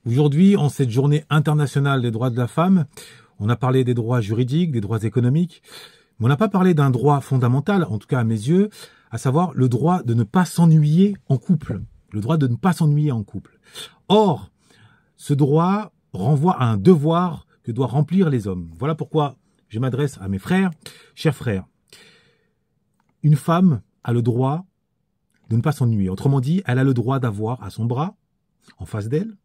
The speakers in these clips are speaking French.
Aujourd'hui, en cette journée internationale des droits de la femme, on a parlé des droits juridiques, des droits économiques, mais on n'a pas parlé d'un droit fondamental, en tout cas à mes yeux, à savoir le droit de ne pas s'ennuyer en couple. Le droit de ne pas s'ennuyer en couple. Or, ce droit renvoie à un devoir que doivent remplir les hommes. Voilà pourquoi je m'adresse à mes frères. Chers frères, une femme a le droit de ne pas s'ennuyer. Autrement dit, elle a le droit d'avoir à son bras, en face d'elle,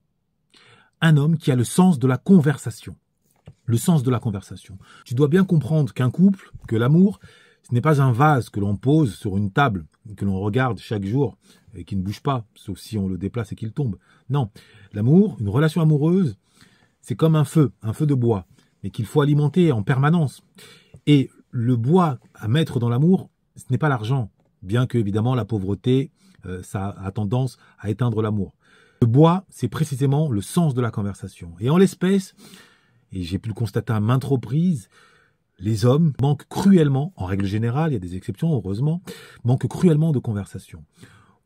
un homme qui a le sens de la conversation. Le sens de la conversation. Tu dois bien comprendre qu'un couple, que l'amour, ce n'est pas un vase que l'on pose sur une table, que l'on regarde chaque jour et qui ne bouge pas, sauf si on le déplace et qu'il tombe. Non, l'amour, une relation amoureuse, c'est comme un feu de bois, mais qu'il faut alimenter en permanence. Et le bois à mettre dans l'amour, ce n'est pas l'argent, bien que évidemment la pauvreté, ça a tendance à éteindre l'amour. Le bois, c'est précisément le sens de la conversation. Et en l'espèce, et j'ai pu le constater à maintes reprises, les hommes manquent cruellement, en règle générale, il y a des exceptions heureusement, manquent cruellement de conversation.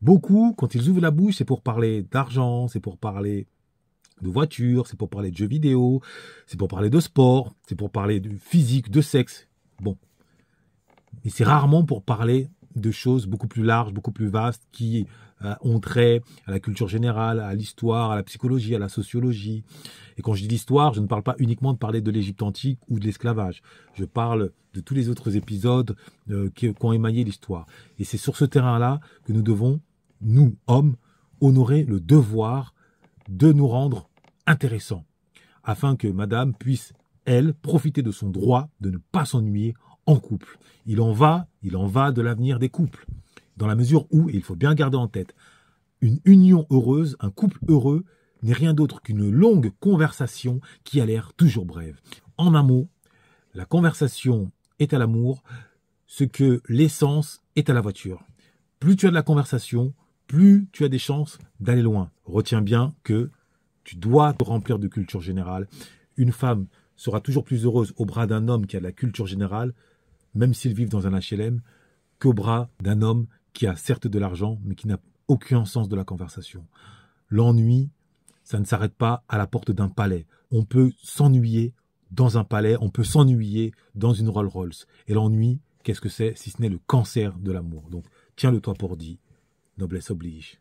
Beaucoup, quand ils ouvrent la bouche, c'est pour parler d'argent, c'est pour parler de voitures, c'est pour parler de jeux vidéo, c'est pour parler de sport, c'est pour parler de physique, de sexe. Bon. Et c'est rarement pour parler de choses beaucoup plus larges, beaucoup plus vastes, qui ont trait à la culture générale, à l'histoire, à la psychologie, à la sociologie. Et quand je dis l'histoire, je ne parle pas uniquement de parler de l'Égypte antique ou de l'esclavage. Je parle de tous les autres épisodes qui ont émaillé l'histoire. Et c'est sur ce terrain-là que nous devons, nous, hommes, honorer le devoir de nous rendre intéressants, afin que madame puisse, elle, profiter de son droit de ne pas s'ennuyer en couple. Il en va de l'avenir des couples, dans la mesure où, et il faut bien garder en tête, une union heureuse, un couple heureux, n'est rien d'autre qu'une longue conversation qui a l'air toujours brève. En un mot, la conversation est à l'amour ce que l'essence est à la voiture. Plus tu as de la conversation, plus tu as des chances d'aller loin. Retiens bien que tu dois te remplir de culture générale. Une femme sera toujours plus heureuse au bras d'un homme qui a de la culture générale, même s'ils vivent dans un HLM, qu'au bras d'un homme qui a certes de l'argent, mais qui n'a aucun sens de la conversation. L'ennui, ça ne s'arrête pas à la porte d'un palais. On peut s'ennuyer dans un palais, on peut s'ennuyer dans une Rolls-Royce. Et l'ennui, qu'est-ce que c'est si ce n'est le cancer de l'amour? Donc, tiens-le toi pour dit, noblesse oblige.